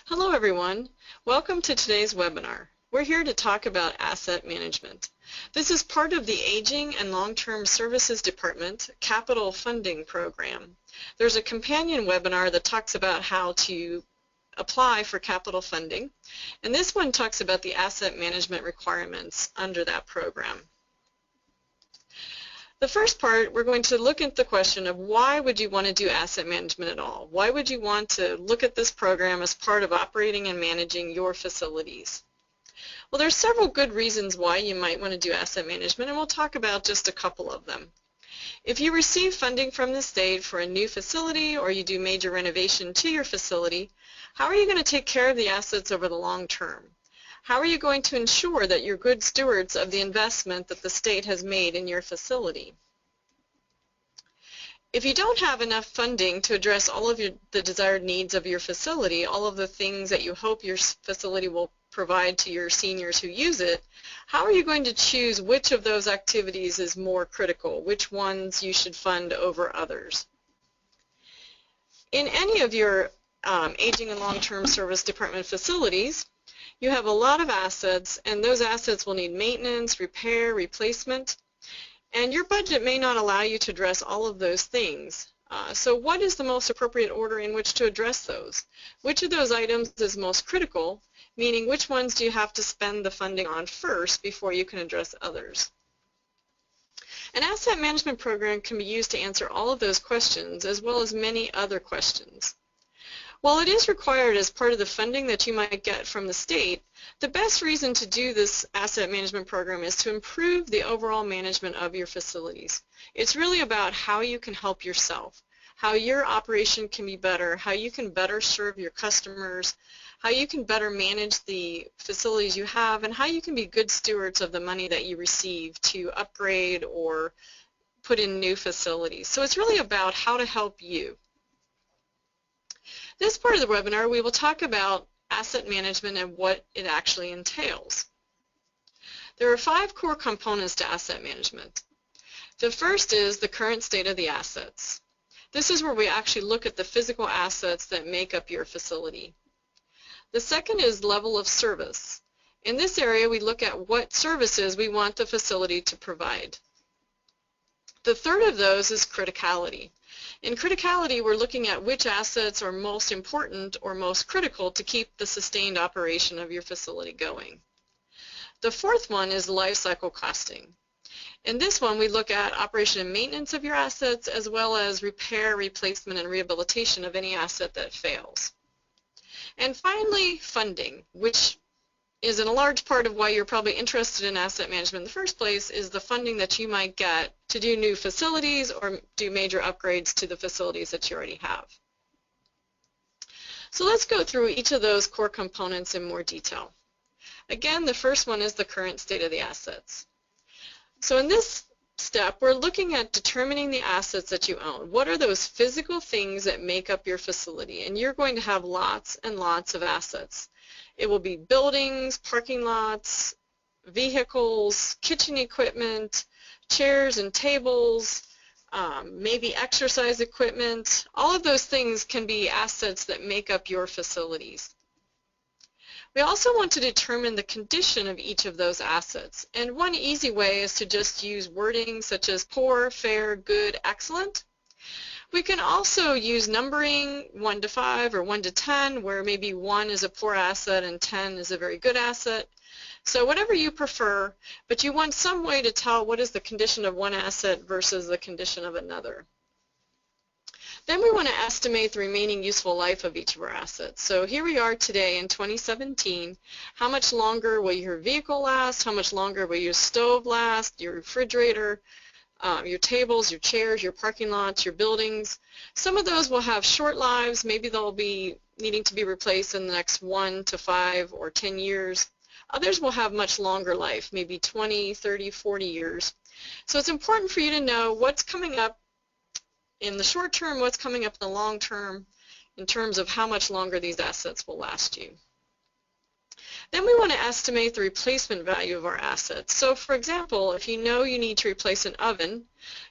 Hello everyone. Welcome to today's webinar. We're here to talk about asset management. This is part of the Aging and Long-Term Services Department Capital Funding Program. There's a companion webinar that talks about how to apply for capital funding, and this one talks about the asset management requirements under that program. The first part, we're going to look at the question of why would you want to do asset management at all? Why would you want to look at this program as part of operating and managing your facilities? Well, there's several good reasons why you might want to do asset management, and we'll talk about just a couple of them. If you receive funding from the state for a new facility or you do major renovation to your facility, how are you going to take care of the assets over the long term? How are you going to ensure that you're good stewards of the investment that the state has made in your facility? If you don't have enough funding to address all of the desired needs of your facility, all of the things that you hope your facility will provide to your seniors who use it, how are you going to choose which of those activities is more critical, which ones you should fund over others? In any of your Aging and Long-Term Service Department facilities, you have a lot of assets, and those assets will need maintenance, repair, replacement, and your budget may not allow you to address all of those things. So what is the most appropriate order in which to address those? Which of those items is most critical, meaning which ones do you have to spend the funding on first before you can address others? An asset management program can be used to answer all of those questions as well as many other questions. While it is required as part of the funding that you might get from the state, the best reason to do this asset management program is to improve the overall management of your facilities. It's really about how you can help yourself, how your operation can be better, how you can better serve your customers, how you can better manage the facilities you have, and how you can be good stewards of the money that you receive to upgrade or put in new facilities. So it's really about how to help you. This part of the webinar, we will talk about asset management and what it actually entails. There are 5 core components to asset management. The first is the current state of the assets. This is where we actually look at the physical assets that make up your facility. The second is level of service. In this area, we look at what services we want the facility to provide. The third of those is criticality. In criticality, we're looking at which assets are most important or most critical to keep the sustained operation of your facility going. The fourth one is life cycle costing. In this one, we look at operation and maintenance of your assets as well as repair, replacement, and rehabilitation of any asset that fails. And finally, funding, which is in a large part of why you're probably interested in asset management in the first place, is the funding that you might get to do new facilities or do major upgrades to the facilities that you already have. So let's go through each of those core components in more detail. Again, the first one is the current state of the assets. So in this step, we're looking at determining the assets that you own. What are those physical things that make up your facility? And you're going to have lots and lots of assets. It will be buildings, parking lots, vehicles, kitchen equipment, chairs and tables, maybe exercise equipment. All of those things can be assets that make up your facilities. We also want to determine the condition of each of those assets. And one easy way is to just use wording such as poor, fair, good, excellent. We can also use numbering 1 to 5 or 1 to 10, where maybe 1 is a poor asset and 10 is a very good asset. So whatever you prefer, but you want some way to tell what is the condition of one asset versus the condition of another. Then we want to estimate the remaining useful life of each of our assets. So here we are today in 2017. How much longer will your vehicle last? How much longer will your stove last? Your refrigerator? Your tables, your chairs, your parking lots, your buildings. Some of those will have short lives. Maybe they'll be needing to be replaced in the next 1 to 5 or 10 years. Others will have much longer life, maybe 20, 30, 40 years. So it's important for you to know what's coming up in the short term, what's coming up in the long term, in terms of how much longer these assets will last you. Then we want to estimate the replacement value of our assets. So for example, if you know you need to replace an oven,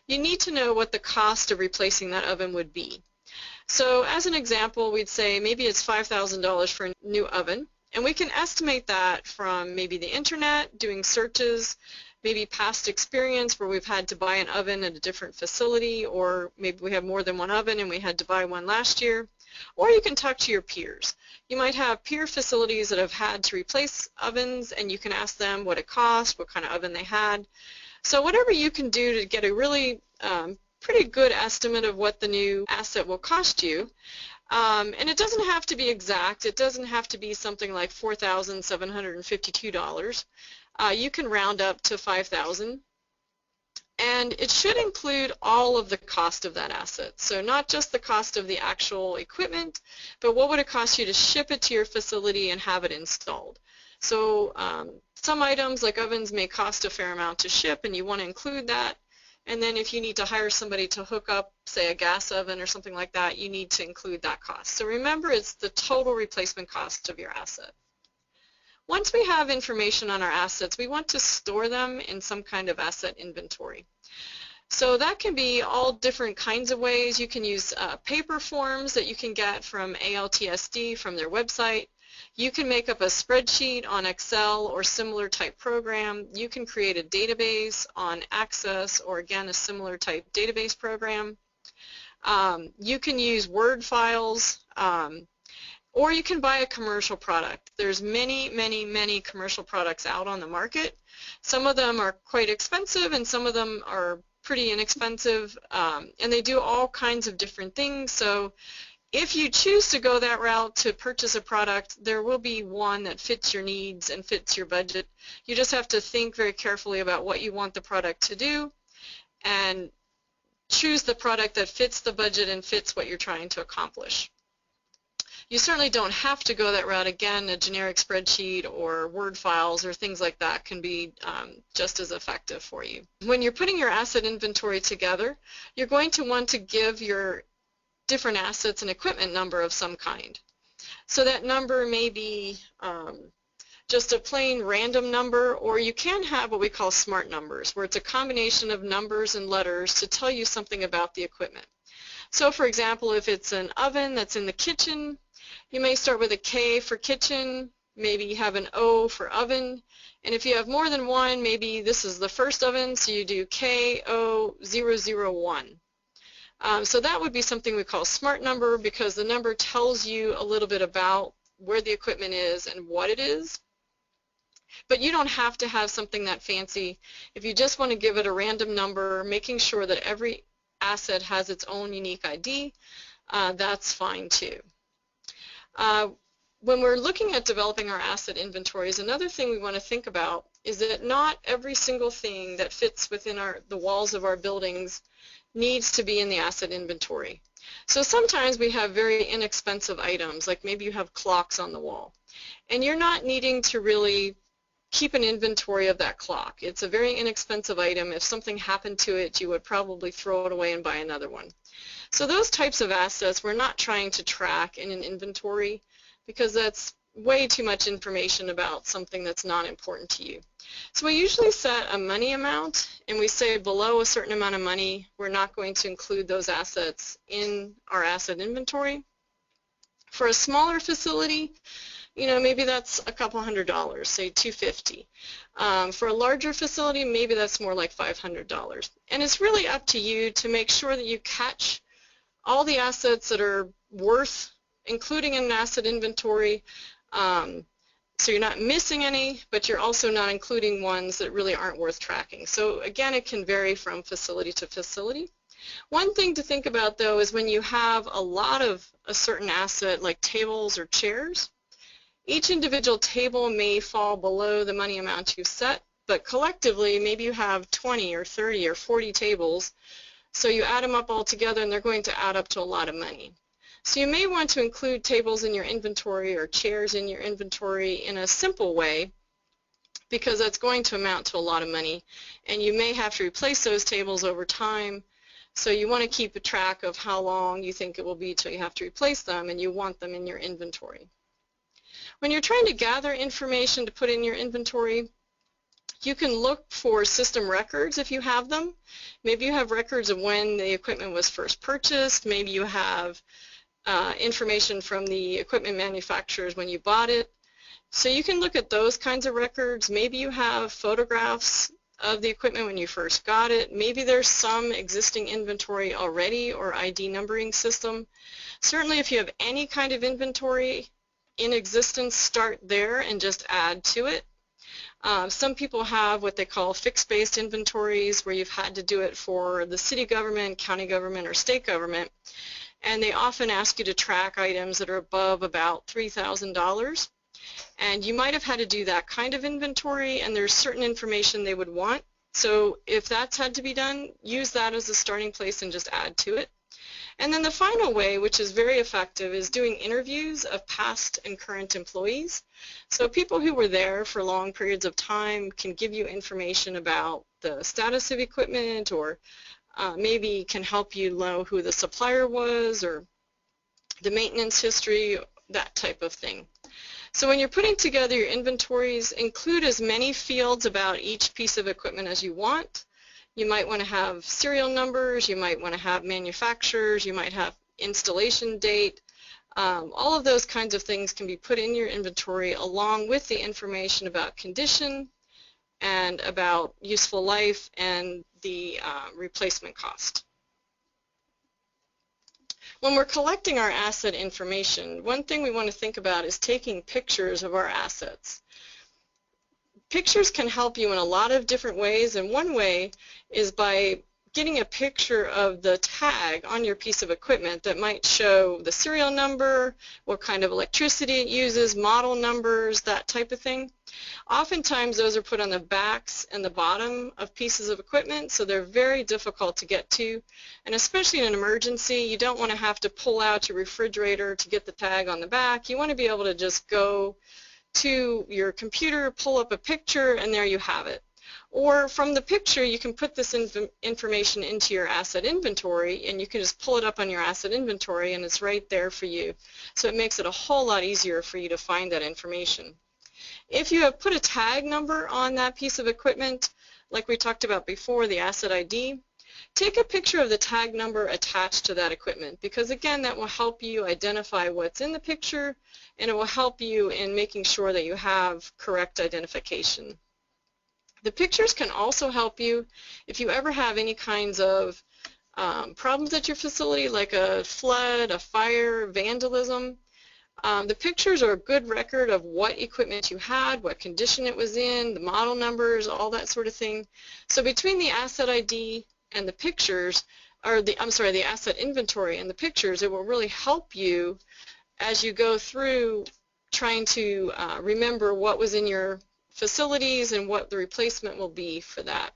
you need to know what the cost of replacing that oven would be. So as an example, we'd say maybe it's $5,000 for a new oven, and we can estimate that from maybe the internet, doing searches, maybe past experience where we've had to buy an oven at a different facility, or maybe we have more than one oven and we had to buy one last year. Or you can talk to your peers. You might have peer facilities that have had to replace ovens, and you can ask them what it cost, what kind of oven they had. So whatever you can do to get a really pretty good estimate of what the new asset will cost you. And it doesn't have to be exact. It doesn't have to be something like $4,752. You can round up to $5,000. And it should include all of the cost of that asset. So not just the cost of the actual equipment, but what would it cost you to ship it to your facility and have it installed. So some items like ovens may cost a fair amount to ship, and you want to include that. And then if you need to hire somebody to hook up, say, a gas oven or something like that, you need to include that cost. So remember, it's the total replacement cost of your asset. Once we have information on our assets, we want to store them in some kind of asset inventory. So that can be all different kinds of ways. You can use paper forms that you can get from ALTSD from their website. You can make up a spreadsheet on Excel or similar type program. You can create a database on Access or, again, a similar type database program. You can use Word files. Or you can buy a commercial product. There's many commercial products out on the market. Some of them are quite expensive and some of them are pretty inexpensive, and they do all kinds of different things. So if you choose to go that route to purchase a product, there will be one that fits your needs and fits your budget. You just have to think very carefully about what you want the product to do and choose the product that fits the budget and fits what you're trying to accomplish. You certainly don't have to go that route. Again, a generic spreadsheet or Word files or things like that can be just as effective for you. When you're putting your asset inventory together, you're going to want to give your different assets an equipment number of some kind. So that number may be just a plain random number, or you can have what we call smart numbers, where it's a combination of numbers and letters to tell you something about the equipment. So for example, if it's an oven that's in the kitchen, you may start with a K for kitchen, maybe you have an O for oven, and if you have more than one, maybe this is the first oven, so you do KO001. So that would be something we call smart number, because the number tells you a little bit about where the equipment is and what it is. But you don't have to have something that fancy. If you just want to give it a random number, making sure that every asset has its own unique ID, that's fine too. When we're looking at developing our asset inventories, another thing we want to think about is that not every single thing that fits within the walls of our buildings needs to be in the asset inventory. So sometimes we have very inexpensive items, like maybe you have clocks on the wall, and you're not needing to really keep an inventory of that clock. It's a very inexpensive item. If something happened to it, you would probably throw it away and buy another one. So those types of assets we're not trying to track in an inventory, because that's way too much information about something that's not important to you. So we usually set a money amount, and we say below a certain amount of money we're not going to include those assets in our asset inventory. For a smaller facility, maybe that's a couple $100, say $250. For a larger facility, maybe that's more like $500. And it's really up to you to make sure that you catch all the assets that are worth including an asset inventory, so you're not missing any, but you're also not including ones that really aren't worth tracking. So again, it can vary from facility to facility. One thing to think about, though, is when you have a lot of a certain asset, like tables or chairs, each individual table may fall below the money amount you've set, but collectively, maybe you have 20 or 30 or 40 tables, so you add them up all together and they're going to add up to a lot of money. So you may want to include tables in your inventory or chairs in your inventory in a simple way, because that's going to amount to a lot of money, and you may have to replace those tables over time. So you want to keep a track of how long you think it will be till you have to replace them, and you want them in your inventory. When you're trying to gather information to put in your inventory, you can look for system records if you have them. Maybe you have records of when the equipment was first purchased. Maybe you have information from the equipment manufacturers when you bought it. So you can look at those kinds of records. Maybe you have photographs of the equipment when you first got it. Maybe there's some existing inventory already or ID numbering system. Certainly if you have any kind of inventory in existence, start there and just add to it. Some people have what they call fixed-based inventories where you've had to do it for the city government, county government, or state government, and they often ask you to track items that are above about $3,000. And you might have had to do that kind of inventory, and there's certain information they would want. So if that's had to be done, use that as a starting place and just add to it. And then the final way, which is very effective, is doing interviews of past and current employees. So people who were there for long periods of time can give you information about the status of equipment, or maybe can help you know who the supplier was or the maintenance history, that type of thing. So when you're putting together your inventories, include as many fields about each piece of equipment as you want. You might want to have serial numbers, you might want to have manufacturers, you might have installation date. All of those kinds of things can be put in your inventory along with the information about condition and about useful life and the replacement cost. When we're collecting our asset information, one thing we want to think about is taking pictures of our assets. Pictures can help you in a lot of different ways, and one way is by getting a picture of the tag on your piece of equipment that might show the serial number, what kind of electricity it uses, model numbers, that type of thing. Oftentimes those are put on the backs and the bottom of pieces of equipment, so they're very difficult to get to, and especially in an emergency, you don't want to have to pull out your refrigerator to get the tag on the back. You want to be able to just go to your computer, pull up a picture, and there you have it. Or from the picture, you can put this information into your asset inventory, and you can just pull it up on your asset inventory, and it's right there for you. So it makes it a whole lot easier for you to find that information. If you have put a tag number on that piece of equipment, like we talked about before, the asset ID, take a picture of the tag number attached to that equipment, because again, that will help you identify what's in the picture, and it will help you in making sure that you have correct identification. The pictures can also help you if you ever have any kinds of problems at your facility, like a flood, a fire, vandalism. The pictures are a good record of what equipment you had, what condition it was in, the model numbers, all that sort of thing. So between the asset ID and the pictures, or the asset inventory and the pictures, it will really help you as you go through trying to remember what was in your facilities and what the replacement will be for that.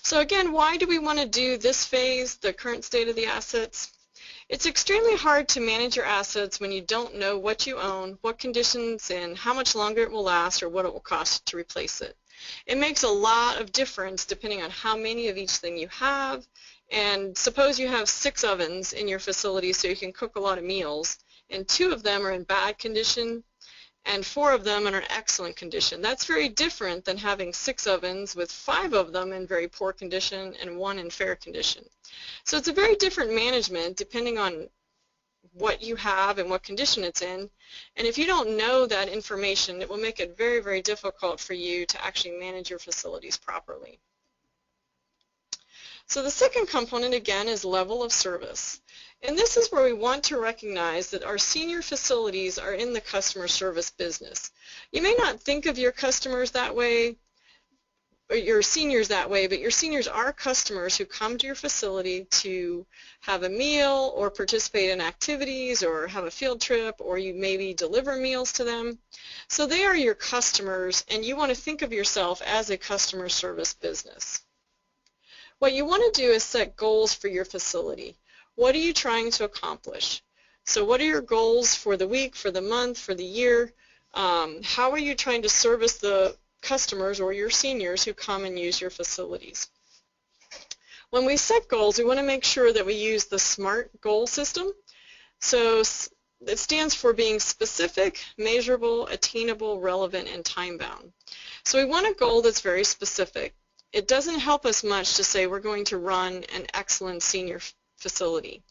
So again, why do we want to do this phase, the current state of the assets? It's extremely hard to manage your assets when you don't know what you own, what conditions, and how much longer it will last or what it will cost to replace it. It makes a lot of difference depending on how many of each thing you have. And suppose you have 6 ovens in your facility so you can cook a lot of meals, and 2 of them are in bad condition and 4 of them are in excellent condition. That's very different than having 6 ovens with 5 of them in very poor condition and 1 in fair condition. So it's a very different management depending on what you have and what condition it's in. And if you don't know that information, it will make it very, very difficult for you to actually manage your facilities properly. So the second component, again, is level of service. And this is where we want to recognize that our senior facilities are in the customer service business. You may not think of your customers that way, or your seniors that way, but your seniors are customers who come to your facility to have a meal or participate in activities or have a field trip, or you maybe deliver meals to them. So they are your customers, and you want to think of yourself as a customer service business. What you want to do is set goals for your facility. What are you trying to accomplish? So what are your goals for the week, for the month, for the year? How are you trying to service the customers or your seniors who come and use your facilities? When we set goals, we want to make sure that we use the SMART goal system. So it stands for being specific, measurable, attainable, relevant, and time-bound. So we want a goal that's very specific. It doesn't help us much to say we're going to run an excellent senior facility.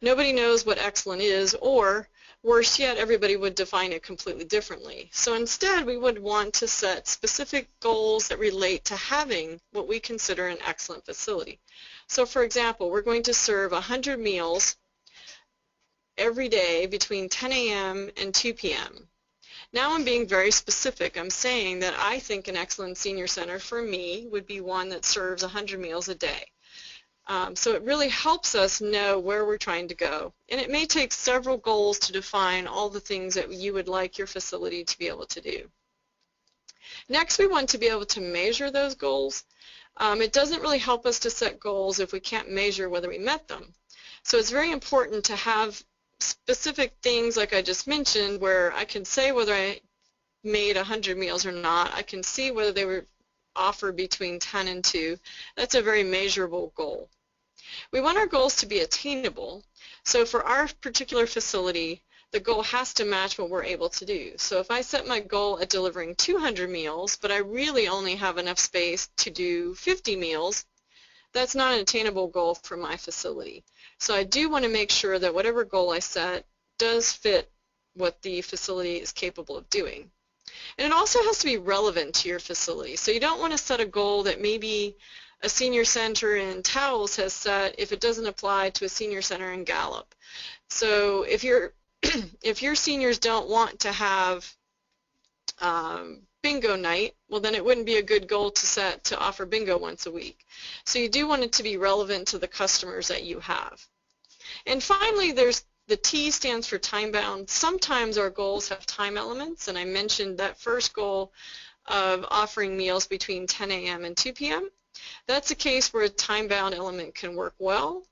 nobody knows what excellent is, or worse yet, everybody would define it completely differently. So instead, we would want to set specific goals that relate to having what we consider an excellent facility. So for example, we're going to serve 100 meals every day between 10 a.m. and 2 p.m. Now I'm being very specific. I'm saying that I think an excellent senior center for me would be one that serves 100 meals a day. So it really helps us know where we're trying to go. And it may take several goals to define all the things that you would like your facility to be able to do. Next, we want to be able to measure those goals. It doesn't really help us to set goals if we can't measure whether we met them. So it's very important to have specific things like I just mentioned where I can say whether I made 100 meals or not. I can see whether they were offered between 10 and 2. That's a very measurable goal. We want our goals to be attainable. So for our particular facility, the goal has to match what we're able to do. So if I set my goal at delivering 200 meals, but I really only have enough space to do 50 meals, that's not an attainable goal for my facility. So I do want to make sure that whatever goal I set does fit what the facility is capable of doing. And it also has to be relevant to your facility. So you don't want to set a goal that maybe a senior center in Taos has set if it doesn't apply to a senior center in Gallup. So if your seniors don't want to have bingo night, well then it wouldn't be a good goal to set to offer bingo once a week. So you do want it to be relevant to the customers that you have. And finally, there's the T stands for time bound. Sometimes our goals have time elements, and I mentioned that first goal of offering meals between 10 a.m. and 2 p.m. That's a case where a time bound element can work well,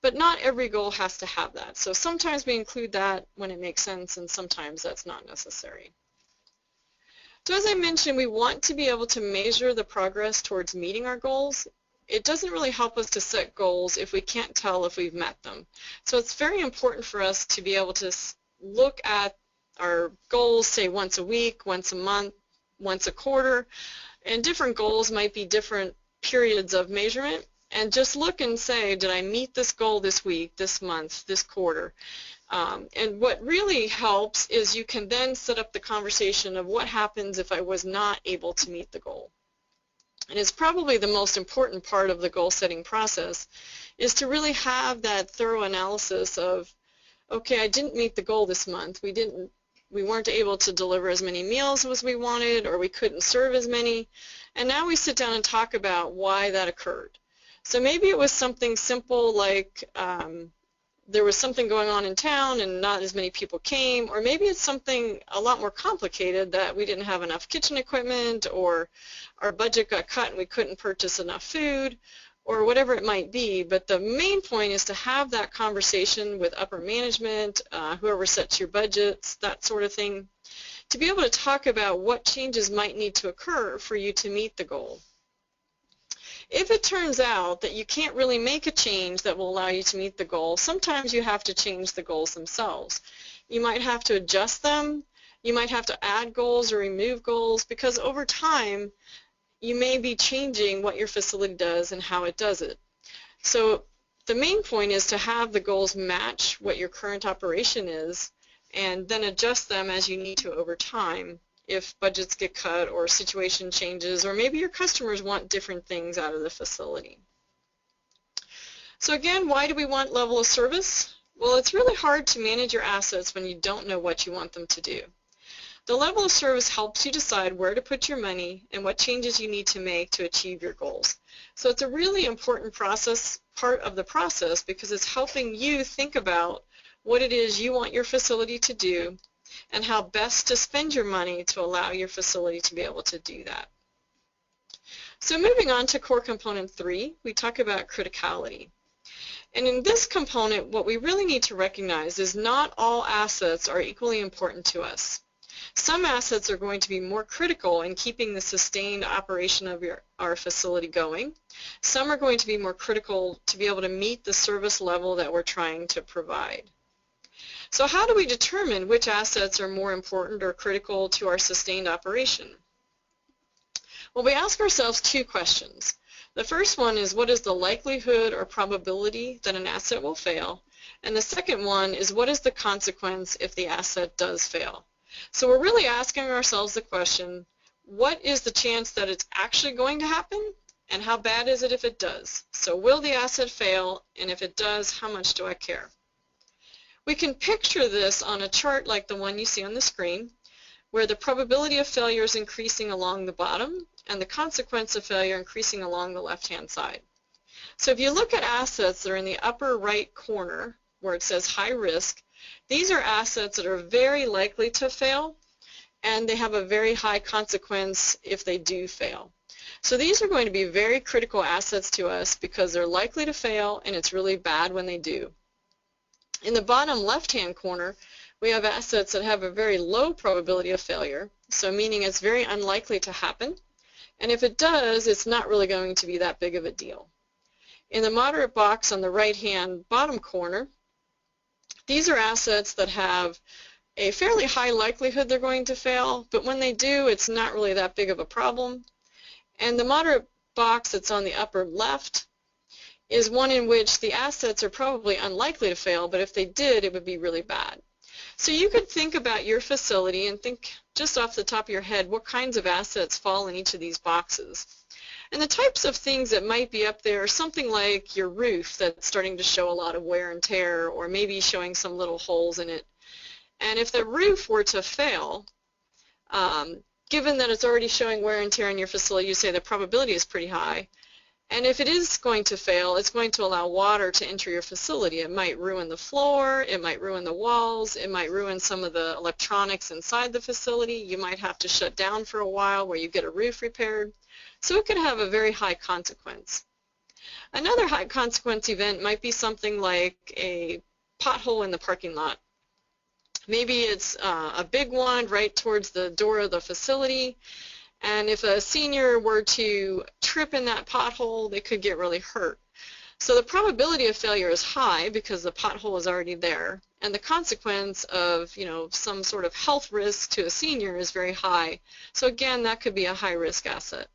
but not every goal has to have that. So sometimes we include that when it makes sense, and sometimes that's not necessary. So as I mentioned, we want to be able to measure the progress towards meeting our goals. It doesn't really help us to set goals if we can't tell if we've met them. So it's very important for us to be able to look at our goals, say once a week, once a month, once a quarter, and different goals might be different periods of measurement, and just look and say, did I meet this goal this week, this month, this quarter? And what really helps is you can then set up the conversation of what happens if I was not able to meet the goal. And it's probably the most important part of the goal setting process is to really have that thorough analysis of, okay, I didn't meet the goal this month. We weren't able to deliver as many meals as we wanted, or we couldn't serve as many. And now we sit down and talk about why that occurred. So maybe it was something simple like there was something going on in town and not as many people came, or maybe it's something a lot more complicated that we didn't have enough kitchen equipment, or our budget got cut and we couldn't purchase enough food, or whatever it might be. But the main point is to have that conversation with upper management, whoever sets your budgets, that sort of thing, to be able to talk about what changes might need to occur for you to meet the goal. If it turns out that you can't really make a change that will allow you to meet the goal, sometimes you have to change the goals themselves. You might have to adjust them. You might have to add goals or remove goals, because over time you may be changing what your facility does and how it does it. So the main point is to have the goals match what your current operation is, and then adjust them as you need to over time if budgets get cut or situation changes, or maybe your customers want different things out of the facility. So again, why do we want level of service? Well, it's really hard to manage your assets when you don't know what you want them to do. The level of service helps you decide where to put your money and what changes you need to make to achieve your goals. So it's a really important part of the process, because it's helping you think about what it is you want your facility to do and how best to spend your money to allow your facility to be able to do that. So moving on to core component 3, we talk about criticality. And in this component, what we really need to recognize is not all assets are equally important to us. Some assets are going to be more critical in keeping the sustained operation of our facility going. Some are going to be more critical to be able to meet the service level that we're trying to provide. So how do we determine which assets are more important or critical to our sustained operation? Well, we ask ourselves 2 questions. The first one is, what is the likelihood or probability that an asset will fail? And the second one is, what is the consequence if the asset does fail? So we're really asking ourselves the question, what is the chance that it's actually going to happen, and how bad is it if it does? So will the asset fail, and if it does, how much do I care? We can picture this on a chart like the one you see on the screen, where the probability of failure is increasing along the bottom and the consequence of failure increasing along the left-hand side. So if you look at assets that are in the upper right corner where it says high risk, these are assets that are very likely to fail, and they have a very high consequence if they do fail. So these are going to be very critical assets to us because they're likely to fail, and it's really bad when they do. In the bottom left-hand corner, we have assets that have a very low probability of failure, so meaning it's very unlikely to happen, and if it does, it's not really going to be that big of a deal. In the moderate box on the right-hand bottom corner, these are assets that have a fairly high likelihood they're going to fail, but when they do, it's not really that big of a problem. And the moderate box that's on the upper left is one in which the assets are probably unlikely to fail, but if they did, it would be really bad. So you could think about your facility and think just off the top of your head what kinds of assets fall in each of these boxes. And the types of things that might be up there are something like your roof that's starting to show a lot of wear and tear, or maybe showing some little holes in it. And if the roof were to fail, given that it's already showing wear and tear in your facility, you say the probability is pretty high. And if it is going to fail, it's going to allow water to enter your facility. It might ruin the floor, it might ruin the walls, it might ruin some of the electronics inside the facility. You might have to shut down for a while where you get a roof repaired. So it could have a very high consequence. Another high consequence event might be something like a pothole in the parking lot. Maybe it's a big one right towards the door of the facility, and if a senior were to trip in that pothole, they could get really hurt. So the probability of failure is high because the pothole is already there, and the consequence of, some sort of health risk to a senior is very high. So again, that could be a high-risk asset.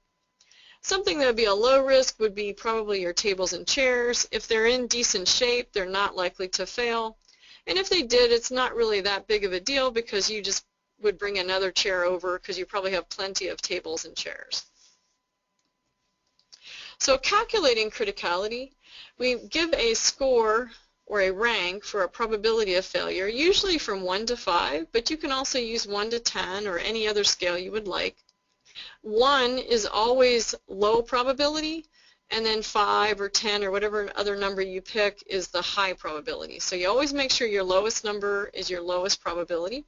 Something that would be a low risk would be probably your tables and chairs. If they're in decent shape, they're not likely to fail. And if they did, it's not really that big of a deal because you just would bring another chair over because you probably have plenty of tables and chairs. So calculating criticality, we give a score or a rank for a probability of failure, usually from 1 to 5, but you can also use 1 to 10 or any other scale you would like. 1 is always low probability, and then 5 or 10 or whatever other number you pick is the high probability. So you always make sure your lowest number is your lowest probability.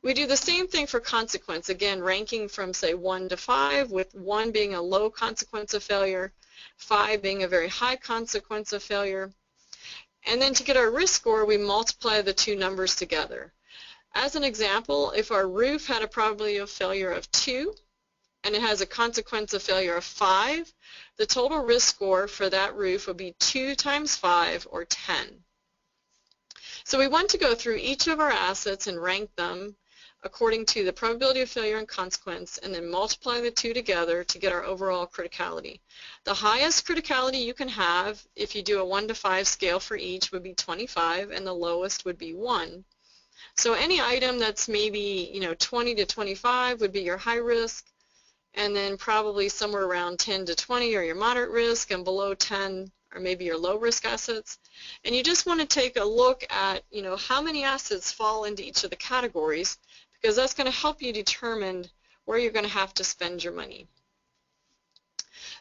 We do the same thing for consequence, again ranking from say 1 to 5, with 1 being a low consequence of failure, 5 being a very high consequence of failure. And then to get our risk score, we multiply the two numbers together. As an example, if our roof had a probability of failure of 2 and it has a consequence of failure of 5, the total risk score for that roof would be 2 times 5, or 10. So we want to go through each of our assets and rank them according to the probability of failure and consequence, and then multiply the two together to get our overall criticality. The highest criticality you can have, if you do a 1 to 5 scale for each, would be 25, and the lowest would be 1. So any item that's maybe 20 to 25 would be your high risk, and then probably somewhere around 10 to 20 are your moderate risk, and below 10 are maybe your low risk assets. And you just want to take a look at how many assets fall into each of the categories, because that's going to help you determine where you're going to have to spend your money.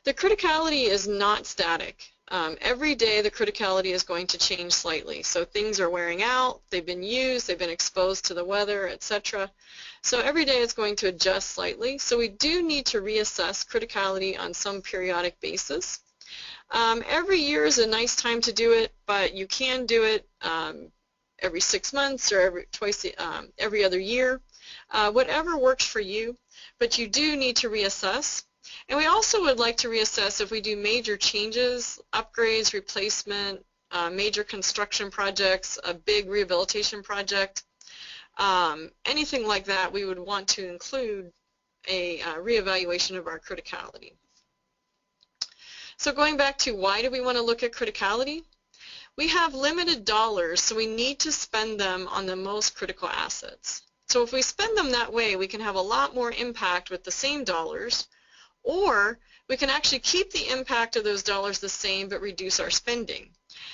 The criticality is not static. Every day the criticality is going to change slightly. So things are wearing out, they've been used, they've been exposed to the weather, etc. So every day it's going to adjust slightly. So we do need to reassess criticality on some periodic basis. Every year is a nice time to do it, but you can do it every 6 months or every other year, whatever works for you, but you do need to reassess. And we also would like to reassess if we do major changes, upgrades, replacement, major construction projects, a big rehabilitation project, anything like that, we would want to include a reevaluation of our criticality. So going back to why do we want to look at criticality? We have limited dollars, so we need to spend them on the most critical assets. So if we spend them that way, we can have a lot more impact with the same dollars, or we can actually keep the impact of those dollars the same but reduce our spending.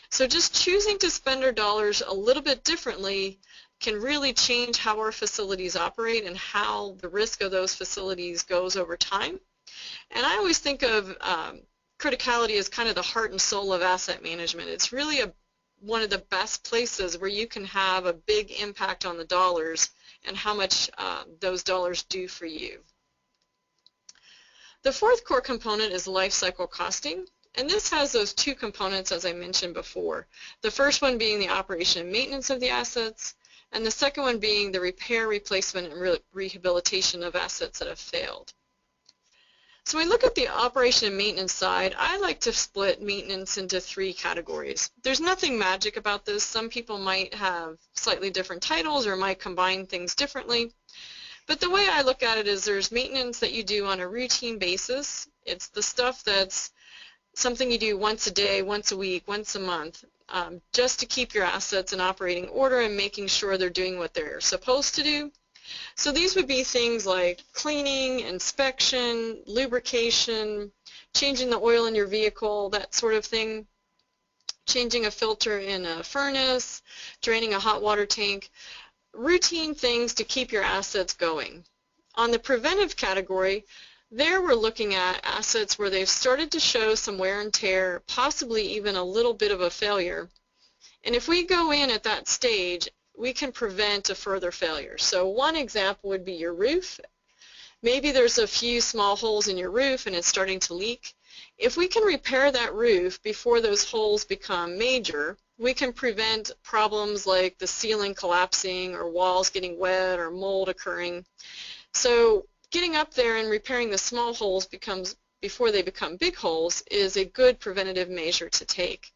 So just choosing to spend our dollars a little bit differently can really change how our facilities operate and how the risk of those facilities goes over time. And I always think of criticality as kind of the heart and soul of asset management. It's really one of the best places where you can have a big impact on the dollars and how much those dollars do for you. The fourth core component is life cycle costing, and this has those two components as I mentioned before. The first one being the operation and maintenance of the assets, and the second one being the repair, replacement, and rehabilitation of assets that have failed. So when we look at the operation and maintenance side, I like to split maintenance into three categories. There's nothing magic about this. Some people might have slightly different titles or might combine things differently. But the way I look at it is there's maintenance that you do on a routine basis. It's the stuff that's something you do once a day, once a week, once a month, just to keep your assets in operating order and making sure they're doing what they're supposed to do. So these would be things like cleaning, inspection, lubrication, changing the oil in your vehicle, that sort of thing, changing a filter in a furnace, draining a hot water tank, routine things to keep your assets going. On the preventive category, there we're looking at assets where they've started to show some wear and tear, possibly even a little bit of a failure. And if we go in at that stage, we can prevent a further failure. So one example would be your roof. Maybe there's a few small holes in your roof and it's starting to leak. If we can repair that roof before those holes become major, we can prevent problems like the ceiling collapsing or walls getting wet or mold occurring. So getting up there and repairing the small holes before they become big holes is a good preventative measure to take.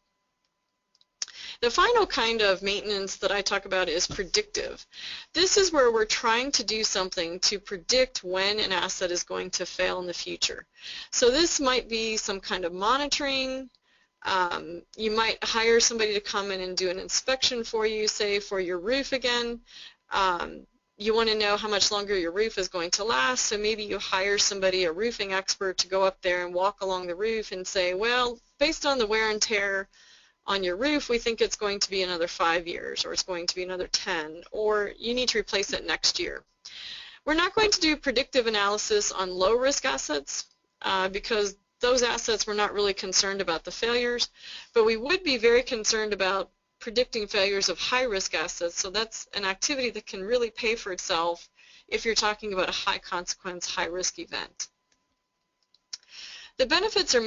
The final kind of maintenance that I talk about is predictive. This is where we're trying to do something to predict when an asset is going to fail in the future. So this might be some kind of monitoring. You might hire somebody to come in and do an inspection for you, say for your roof again. You want to know how much longer your roof is going to last, so maybe you hire somebody, a roofing expert, to go up there and walk along the roof and say, well, based on the wear and tear on your roof, we think it's going to be another 5 years, or it's going to be another 10, or you need to replace it next year. We're not going to do predictive analysis on low-risk assets because those assets we're not really concerned about the failures, but we would be very concerned about predicting failures of high-risk assets, so that's an activity that can really pay for itself if you're talking about a high-consequence, high-risk event. The benefits of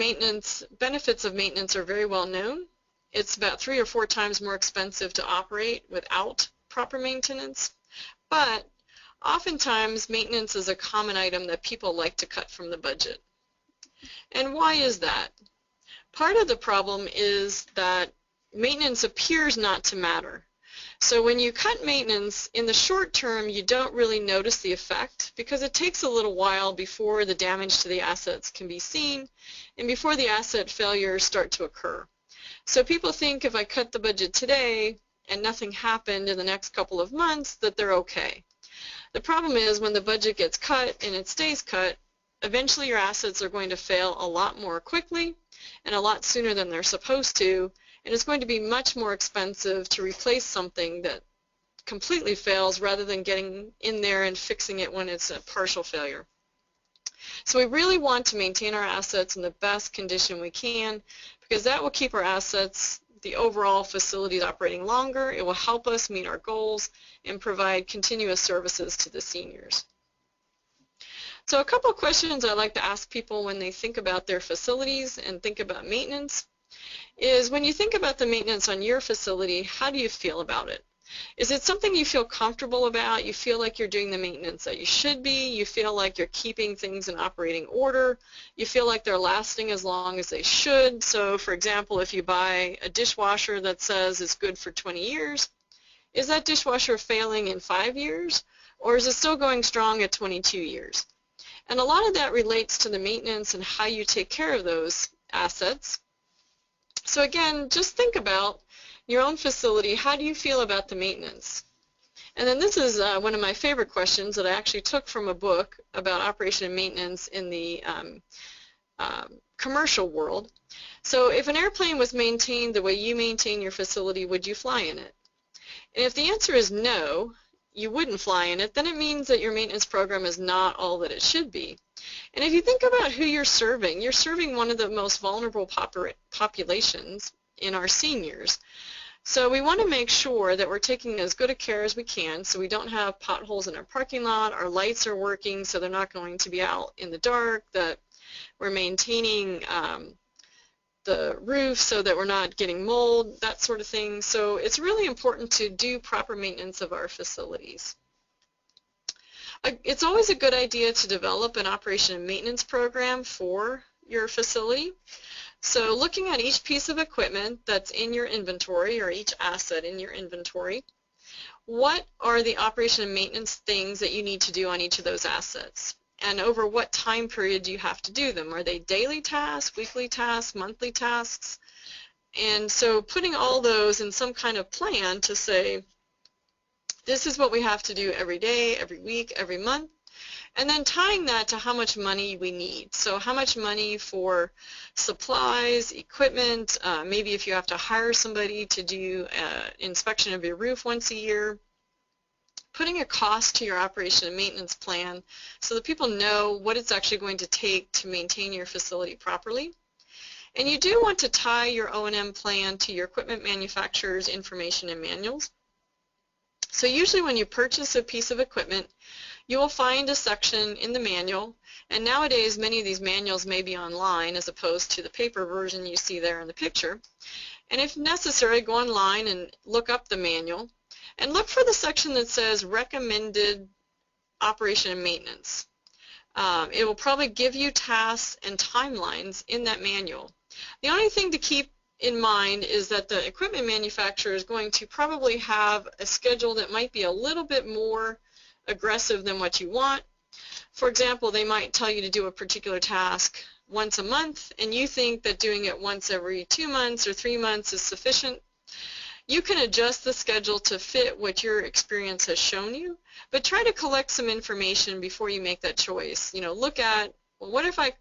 maintenance are very well known. It's about 3 or 4 times more expensive to operate without proper maintenance, but oftentimes maintenance is a common item that people like to cut from the budget. And why is that? Part of the problem is that maintenance appears not to matter. So when you cut maintenance, in the short term, you don't really notice the effect because it takes a little while before the damage to the assets can be seen and before the asset failures start to occur. So people think if I cut the budget today and nothing happened in the next couple of months that they're okay. The problem is when the budget gets cut and it stays cut, eventually your assets are going to fail a lot more quickly and a lot sooner than they're supposed to, and it's going to be much more expensive to replace something that completely fails rather than getting in there and fixing it when it's a partial failure. So we really want to maintain our assets in the best condition we can because that will keep our assets, the overall facilities operating longer. It will help us meet our goals and provide continuous services to the seniors. So a couple of questions I like to ask people when they think about their facilities and think about maintenance is when you think about the maintenance on your facility, how do you feel about it? Is it something you feel comfortable about? You feel like you're doing the maintenance that you should be? You feel like you're keeping things in operating order? You feel like they're lasting as long as they should? So for example, if you buy a dishwasher that says it's good for 20 years, is that dishwasher failing in 5 years? Or is it still going strong at 22 years? And a lot of that relates to the maintenance and how you take care of those assets. So again, just think about, your own facility, how do you feel about the maintenance? And then this is one of my favorite questions that I actually took from a book about operation and maintenance in the commercial world. So if an airplane was maintained the way you maintain your facility, would you fly in it? And if the answer is no, you wouldn't fly in it, then it means that your maintenance program is not all that it should be. And if you think about who you're serving one of the most vulnerable populations in our seniors. So we want to make sure that we're taking as good a care as we can so we don't have potholes in our parking lot, our lights are working so they're not going to be out in the dark, that we're maintaining the roof so that we're not getting mold, that sort of thing. So it's really important to do proper maintenance of our facilities. It's always a good idea to develop an operation and maintenance program for your facility. So looking at each piece of equipment that's in your inventory or each asset in your inventory, what are the operation and maintenance things that you need to do on each of those assets? And over what time period do you have to do them? Are they daily tasks, weekly tasks, monthly tasks? And so putting all those in some kind of plan to say, this is what we have to do every day, every week, every month, and then tying that to how much money we need. So how much money for supplies, equipment, maybe if you have to hire somebody to do an inspection of your roof once a year, putting a cost to your operation and maintenance plan so that people know what it's actually going to take to maintain your facility properly. And you do want to tie your O&M plan to your equipment manufacturer's information and manuals. So usually when you purchase a piece of equipment, you will find a section in the manual, and nowadays many of these manuals may be online as opposed to the paper version you see there in the picture. And if necessary, go online and look up the manual and look for the section that says recommended operation and maintenance. It will probably give you tasks and timelines in that manual. The only thing to keep in mind is that the equipment manufacturer is going to probably have a schedule that might be a little bit more aggressive than what you want. For example, they might tell you to do a particular task once a month and you think that doing it once every 2 months or 3 months is sufficient. You can adjust the schedule to fit what your experience has shown you, but try to collect some information before you make that choice. Look at, well, what if I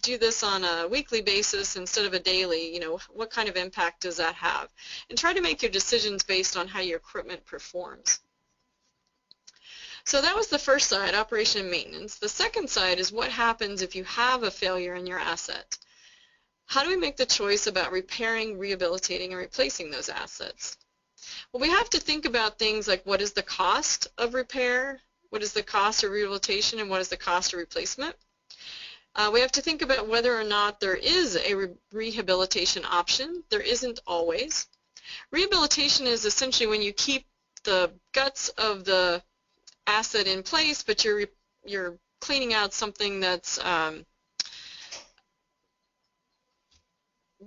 do this on a weekly basis instead of a daily? What kind of impact does that have? And try to make your decisions based on how your equipment performs. So that was the first side, operation and maintenance. The second side is what happens if you have a failure in your asset. How do we make the choice about repairing, rehabilitating, and replacing those assets? Well, we have to think about things like what is the cost of repair, what is the cost of rehabilitation, and what is the cost of replacement. We have to think about whether or not there is a rehabilitation option. There isn't always. Rehabilitation is essentially when you keep the guts of the asset in place, but you're cleaning out something that's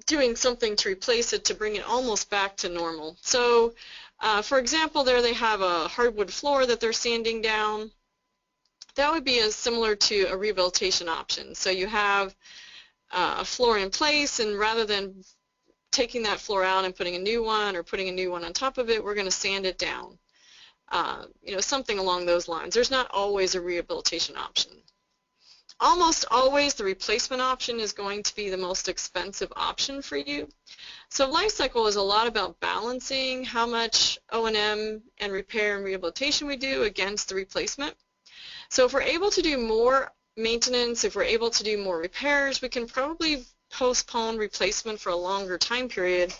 doing something to replace it to bring it almost back to normal. So for example, there they have a hardwood floor that they're sanding down. That would be similar to a rehabilitation option. So you have a floor in place, and rather than taking that floor out and putting a new one or putting a new one on top of it, we're going to sand it down. Something along those lines. There's not always a rehabilitation option. Almost always the replacement option is going to be the most expensive option for you. So life cycle is a lot about balancing how much O&M and repair and rehabilitation we do against the replacement. So if we're able to do more maintenance, if we're able to do more repairs, we can probably postpone replacement for a longer time period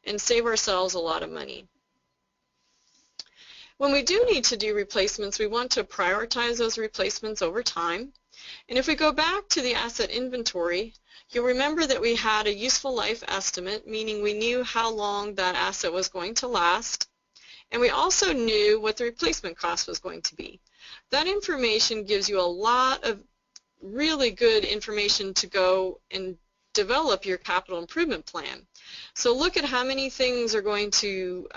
and save ourselves a lot of money. When we do need to do replacements, we want to prioritize those replacements over time. And if we go back to the asset inventory, you'll remember that we had a useful life estimate, meaning we knew how long that asset was going to last, and we also knew what the replacement cost was going to be. That information gives you a lot of really good information to go and develop your capital improvement plan. So look at how many things are going to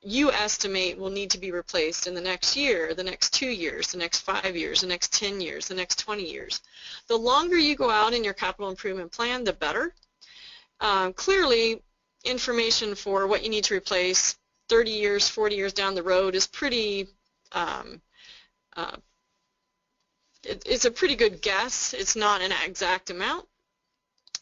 you estimate will need to be replaced in the next year, the next 2 years, the next 5 years, the next 10 years, the next 20 years. The longer you go out in your capital improvement plan, the better. Clearly, information for what you need to replace 30 years, 40 years down the road is pretty, it's a pretty good guess. It's not an exact amount,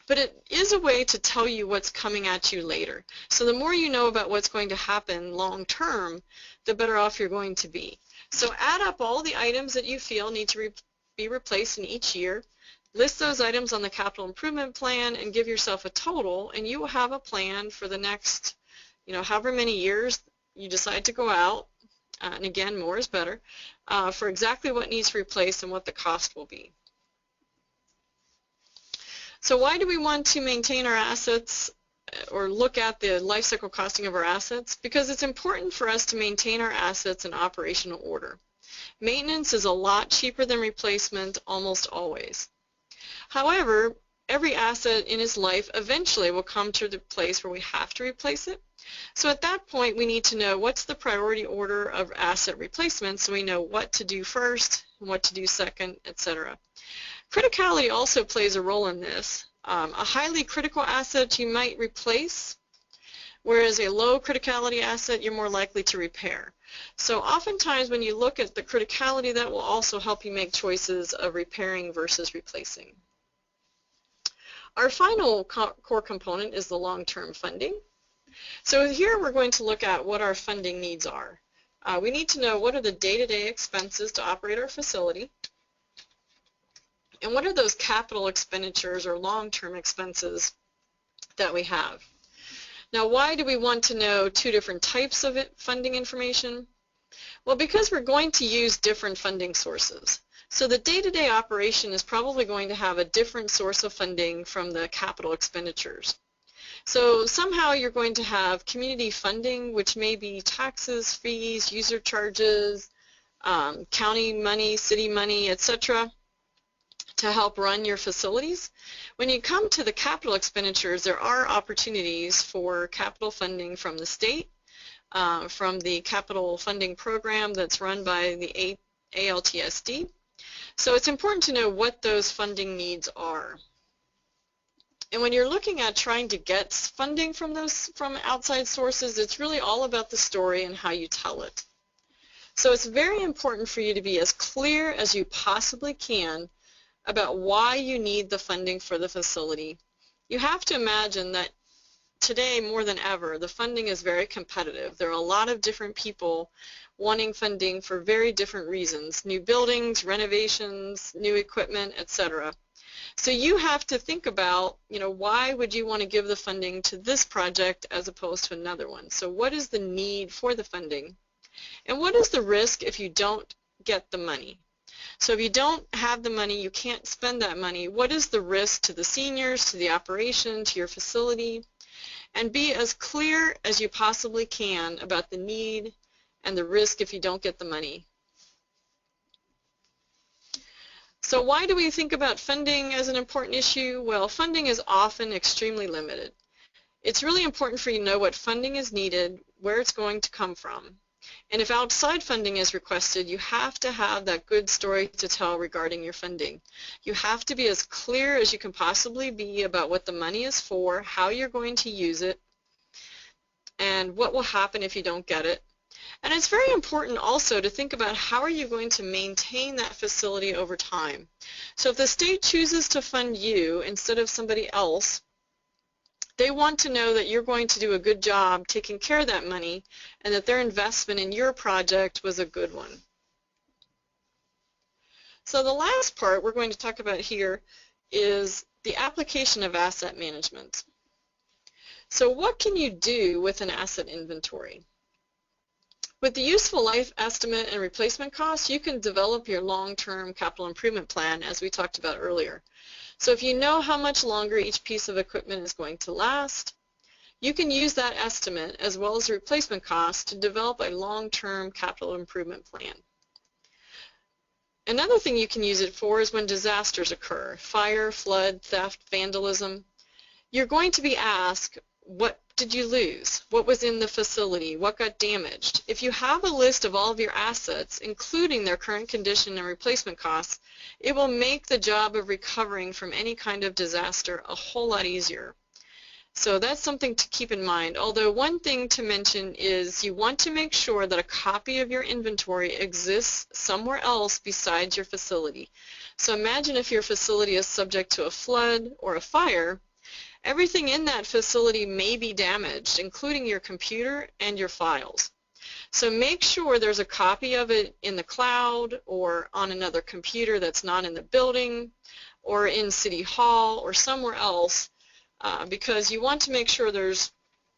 but it is a way to tell you what's coming at you later. So the more you know about what's going to happen long term, the better off you're going to be. So add up all the items that you feel need to be replaced in each year. List those items on the capital improvement plan and give yourself a total, and you will have a plan for the next, however many years you decide to go out, and again, more is better, for exactly what needs to replace and what the cost will be. So why do we want to maintain our assets or look at the life cycle costing of our assets? Because it's important for us to maintain our assets in operational order. Maintenance is a lot cheaper than replacement almost always. However, every asset in its life eventually will come to the place where we have to replace it. So at that point, we need to know what's the priority order of asset replacement, so we know what to do first, what to do second, etc. Criticality also plays a role in this. A highly critical asset you might replace, whereas a low criticality asset you're more likely to repair. So oftentimes when you look at the criticality, that will also help you make choices of repairing versus replacing. Our final core component is the long-term funding. So here we're going to look at what our funding needs are. We need to know what are the day-to-day expenses to operate our facility, and what are those capital expenditures or long-term expenses that we have. Now, why do we want to know two different types of funding information? Well, because we're going to use different funding sources. So the day-to-day operation is probably going to have a different source of funding from the capital expenditures. So somehow you're going to have community funding, which may be taxes, fees, user charges, county money, city money, etc., to help run your facilities. When you come to the capital expenditures, there are opportunities for capital funding from the state, from the capital funding program that's run by the ALTSD. So it's important to know what those funding needs are. And when you're looking at trying to get funding from outside sources, it's really all about the story and how you tell it. So it's very important for you to be as clear as you possibly can about why you need the funding for the facility. You have to imagine that today, more than ever, the funding is very competitive. There are a lot of different people wanting funding for very different reasons: new buildings, renovations, new equipment, etc. So you have to think about, why would you want to give the funding to this project as opposed to another one? So what is the need for the funding? And what is the risk if you don't get the money? So if you don't have the money, you can't spend that money. What is the risk to the seniors, to the operation, to your facility? And be as clear as you possibly can about the need and the risk if you don't get the money. So why do we think about funding as an important issue? Well, funding is often extremely limited. It's really important for you to know what funding is needed, where it's going to come from. And if outside funding is requested, you have to have that good story to tell regarding your funding. You have to be as clear as you can possibly be about what the money is for, how you're going to use it, and what will happen if you don't get it. And it's very important also to think about how are you going to maintain that facility over time. So if the state chooses to fund you instead of somebody else, they want to know that you're going to do a good job taking care of that money and that their investment in your project was a good one. So the last part we're going to talk about here is the application of asset management. So what can you do with an asset inventory? With the useful life estimate and replacement costs, you can develop your long-term capital improvement plan, as we talked about earlier. So if you know how much longer each piece of equipment is going to last, you can use that estimate as well as the replacement costs to develop a long-term capital improvement plan. Another thing you can use it for is when disasters occur: fire, flood, theft, vandalism. You're going to be asked, what did you lose? What was in the facility? What got damaged? If you have a list of all of your assets, including their current condition and replacement costs, it will make the job of recovering from any kind of disaster a whole lot easier. So that's something to keep in mind. Although one thing to mention is you want to make sure that a copy of your inventory exists somewhere else besides your facility. So imagine if your facility is subject to a flood or a fire, everything in that facility may be damaged, including your computer and your files. So make sure there's a copy of it in the cloud or on another computer that's not in the building or in City Hall or somewhere else, because you want to make sure there's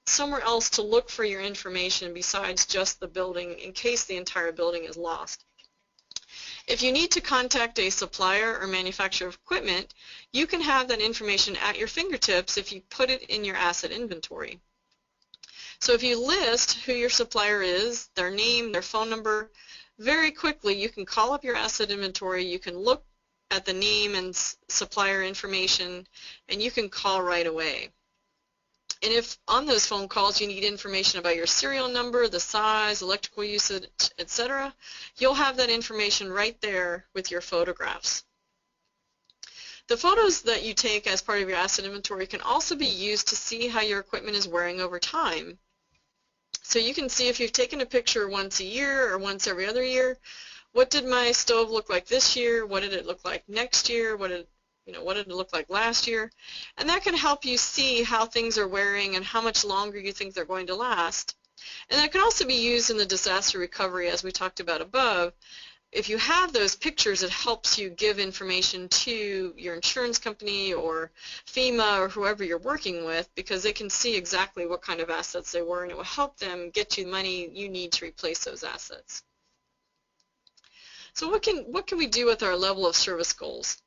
somewhere else to look for your information besides just the building in case the entire building is lost. If you need to contact a supplier or manufacturer of equipment, you can have that information at your fingertips if you put it in your asset inventory. So if you list who your supplier is, their name, their phone number, very quickly you can call up your asset inventory, you can look at the name and supplier information, and you can call right away. And if on those phone calls you need information about your serial number, the size, electrical usage, etc., you'll have that information right there with your photographs. The photos that you take as part of your asset inventory can also be used to see how your equipment is wearing over time. So you can see if you've taken a picture once a year or once every other year, what did my stove look like this year? What did it look like next year? What did it look like last year? And that can help you see how things are wearing and how much longer you think they're going to last. And that can also be used in the disaster recovery, as we talked about above. If you have those pictures, it helps you give information to your insurance company or FEMA or whoever you're working with, because they can see exactly what kind of assets they were, and it will help them get you the money you need to replace those assets. So what can we do with our level of service goals?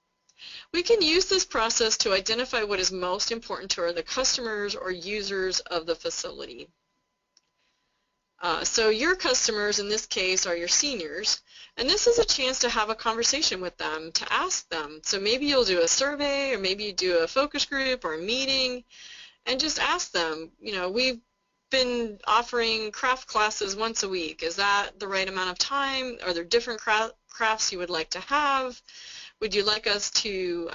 We can use this process to identify what is most important to the customers or users of the facility. So your customers in this case are your seniors, and this is a chance to have a conversation with them, to ask them. So maybe you'll do a survey, or maybe you do a focus group or a meeting, and just ask them, we've been offering craft classes once a week. Is that the right amount of time? Are there different crafts you would like to have? Would you like us to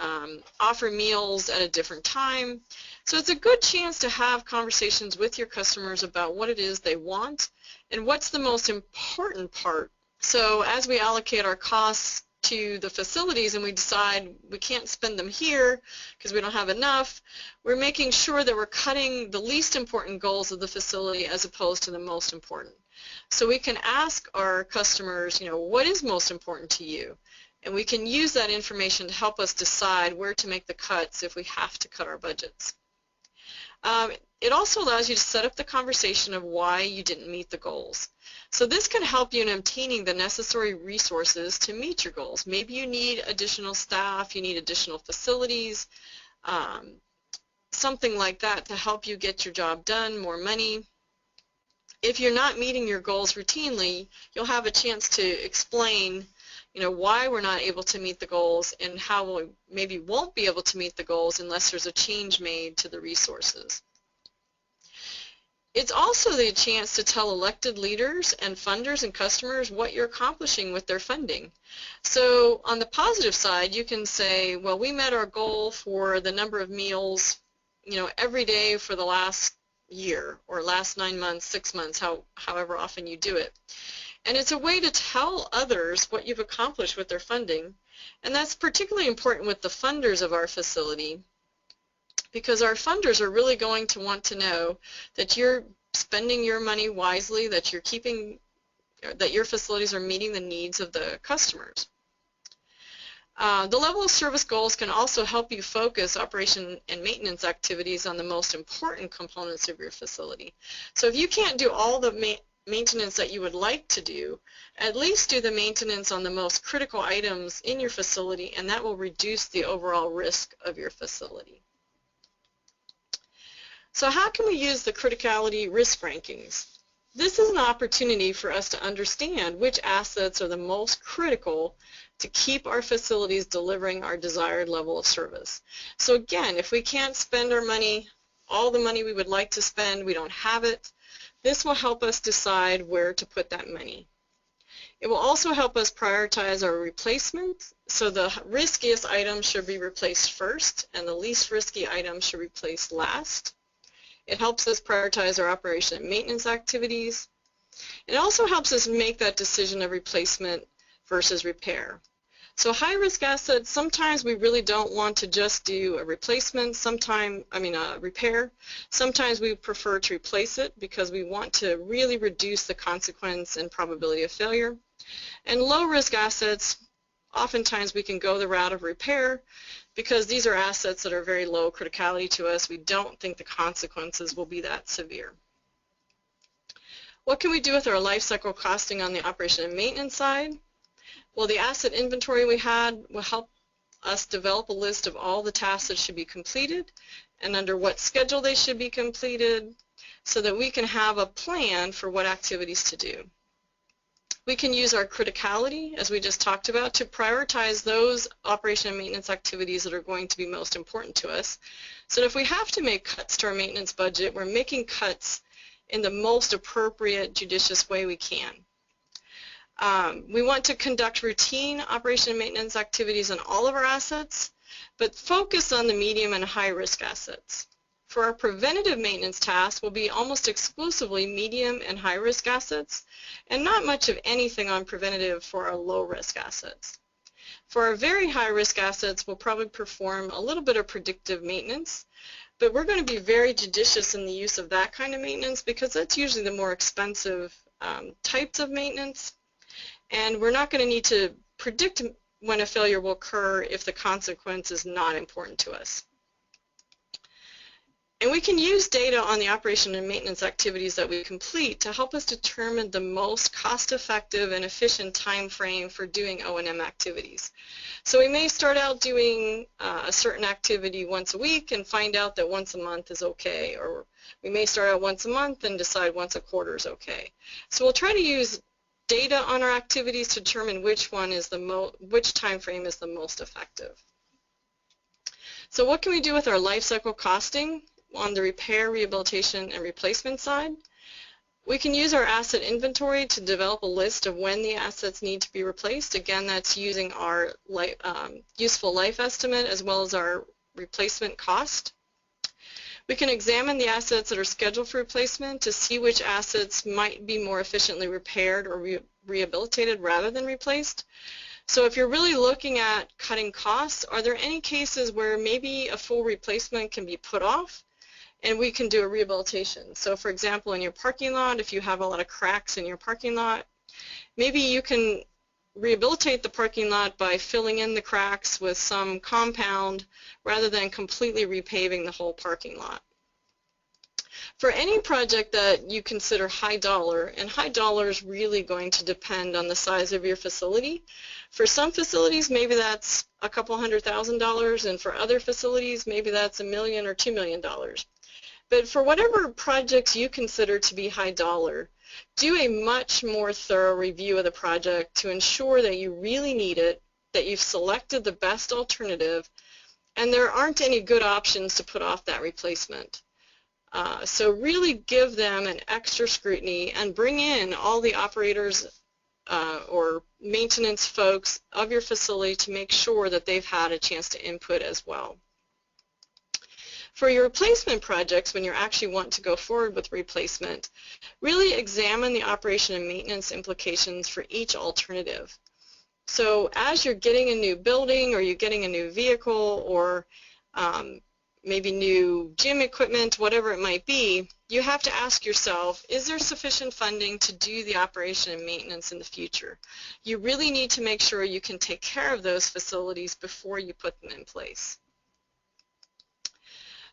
offer meals at a different time? So it's a good chance to have conversations with your customers about what it is they want and what's the most important part. So as we allocate our costs to the facilities and we decide we can't spend them here because we don't have enough, we're making sure that we're cutting the least important goals of the facility as opposed to the most important. So we can ask our customers, what is most important to you? And we can use that information to help us decide where to make the cuts if we have to cut our budgets. It also allows you to set up the conversation of why you didn't meet the goals. So this can help you in obtaining the necessary resources to meet your goals. Maybe you need additional staff, you need additional facilities, something like that to help you get your job done, more money. If you're not meeting your goals routinely, you'll have a chance to explain why we're not able to meet the goals and how we maybe won't be able to meet the goals unless there's a change made to the resources. It's also the chance to tell elected leaders and funders and customers what you're accomplishing with their funding. So on the positive side, you can say, well, we met our goal for the number of meals, every day for the last year or last 9 months, 6 months, however often you do it. And it's a way to tell others what you've accomplished with their funding. And that's particularly important with the funders of our facility, because our funders are really going to want to know that you're spending your money wisely, that your facilities are meeting the needs of the customers. The level of service goals can also help you focus operation and maintenance activities on the most important components of your facility. So if you can't do all the maintenance that you would like to do, at least do the maintenance on the most critical items in your facility, and that will reduce the overall risk of your facility. So how can we use the criticality risk rankings? This is an opportunity for us to understand which assets are the most critical to keep our facilities delivering our desired level of service. So again, if we can't spend our money, all the money we would like to spend, we don't have it, this will help us decide where to put that money. It will also help us prioritize our replacement. So the riskiest items should be replaced first, and the least risky items should be replaced last. It helps us prioritize our operation and maintenance activities. It also helps us make that decision of replacement versus repair. So high-risk assets, sometimes we really don't want to just do a replacement, a repair. Sometimes we prefer to replace it because we want to really reduce the consequence and probability of failure. And low-risk assets, oftentimes we can go the route of repair because these are assets that are very low criticality to us. We don't think the consequences will be that severe. What can we do with our life cycle costing on the operation and maintenance side? Well, the asset inventory we had will help us develop a list of all the tasks that should be completed and under what schedule they should be completed so that we can have a plan for what activities to do. We can use our criticality, as we just talked about, to prioritize those operation and maintenance activities that are going to be most important to us. So if we have to make cuts to our maintenance budget, we're making cuts in the most appropriate, judicious way we can. We want to conduct routine operation and maintenance activities on all of our assets, but focus on the medium and high-risk assets. For our preventative maintenance tasks will be almost exclusively medium and high-risk assets, and not much of anything on preventative for our low-risk assets. For our very high-risk assets, we'll probably perform a little bit of predictive maintenance, but we're going to be very judicious in the use of that kind of maintenance because that's usually the more expensive types of maintenance. And we're not going to need to predict when a failure will occur if the consequence is not important to us. And we can use data on the operation and maintenance activities that we complete to help us determine the most cost-effective and efficient time frame for doing O&M activities. So we may start out doing a certain activity once a week and find out that once a month is okay, or we may start out once a month and decide once a quarter is okay. So we'll try to use data on our activities to determine which time frame is the most effective. So what can we do with our life cycle costing on the repair, rehabilitation, and replacement side? We can use our asset inventory to develop a list of when the assets need to be replaced. Again, that's using our useful life estimate as well as our replacement cost. We can examine the assets that are scheduled for replacement to see which assets might be more efficiently repaired or rehabilitated rather than replaced. So if you're really looking at cutting costs, are there any cases where maybe a full replacement can be put off and we can do a rehabilitation? So for example, in your parking lot, if you have a lot of cracks in your parking lot, maybe you can rehabilitate the parking lot by filling in the cracks with some compound rather than completely repaving the whole parking lot. For any project that you consider high dollar, and high dollar is really going to depend on the size of your facility. For some facilities, maybe that's a couple $100,000, and for other facilities, maybe that's $1 million or $2 million. But for whatever projects you consider to be high dollar, do a much more thorough review of the project to ensure that you really need it, that you've selected the best alternative, and there aren't any good options to put off that replacement. So really give them an extra scrutiny and bring in all the operators or maintenance folks of your facility to make sure that they've had a chance to input as well. For your replacement projects, when you actually want to go forward with replacement, really examine the operation and maintenance implications for each alternative. So as you're getting a new building or you're getting a new vehicle or maybe new gym equipment, whatever it might be, you have to ask yourself, is there sufficient funding to do the operation and maintenance in the future? You really need to make sure you can take care of those facilities before you put them in place.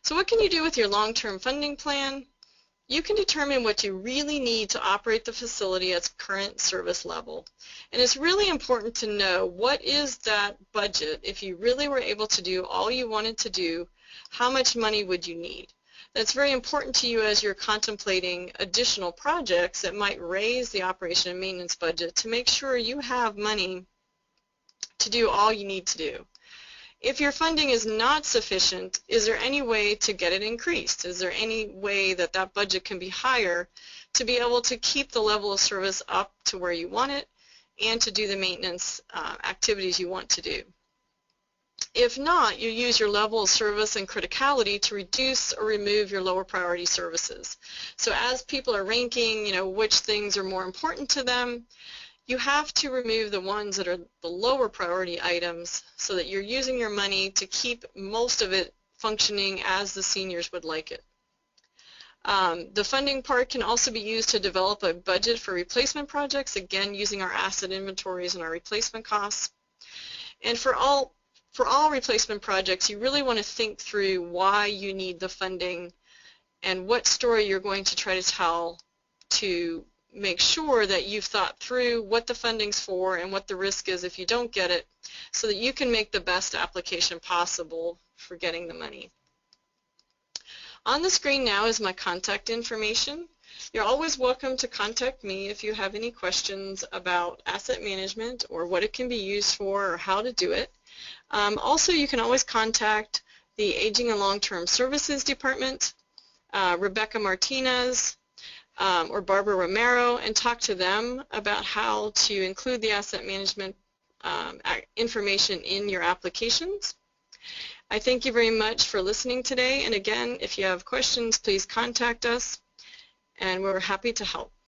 So what can you do with your long-term funding plan? You can determine what you really need to operate the facility at its current service level. And it's really important to know what is that budget. If you really were able to do all you wanted to do, how much money would you need? That's very important to you as you're contemplating additional projects that might raise the operation and maintenance budget to make sure you have money to do all you need to do. If your funding is not sufficient, is there any way to get it increased? Is there any way that that budget can be higher to be able to keep the level of service up to where you want it and to do the maintenance activities you want to do? If not, you use your level of service and criticality to reduce or remove your lower priority services. So as people are ranking, which things are more important to them, you have to remove the ones that are the lower priority items so that you're using your money to keep most of it functioning as the seniors would like it. The funding part can also be used to develop a budget for replacement projects, again using our asset inventories and our replacement costs. And for all replacement projects, you really want to think through why you need the funding and what story you're going to try to tell to make sure that you've thought through what the funding's for and what the risk is if you don't get it, so that you can make the best application possible for getting the money. On the screen now is my contact information. You're always welcome to contact me if you have any questions about asset management or what it can be used for or how to do it. Also, you can always contact the Aging and Long-Term Services Department, Rebecca Martinez, or Barbara Romero, and talk to them about how to include the asset management information in your applications. I thank you very much for listening today, and again, if you have questions, please contact us, and we're happy to help.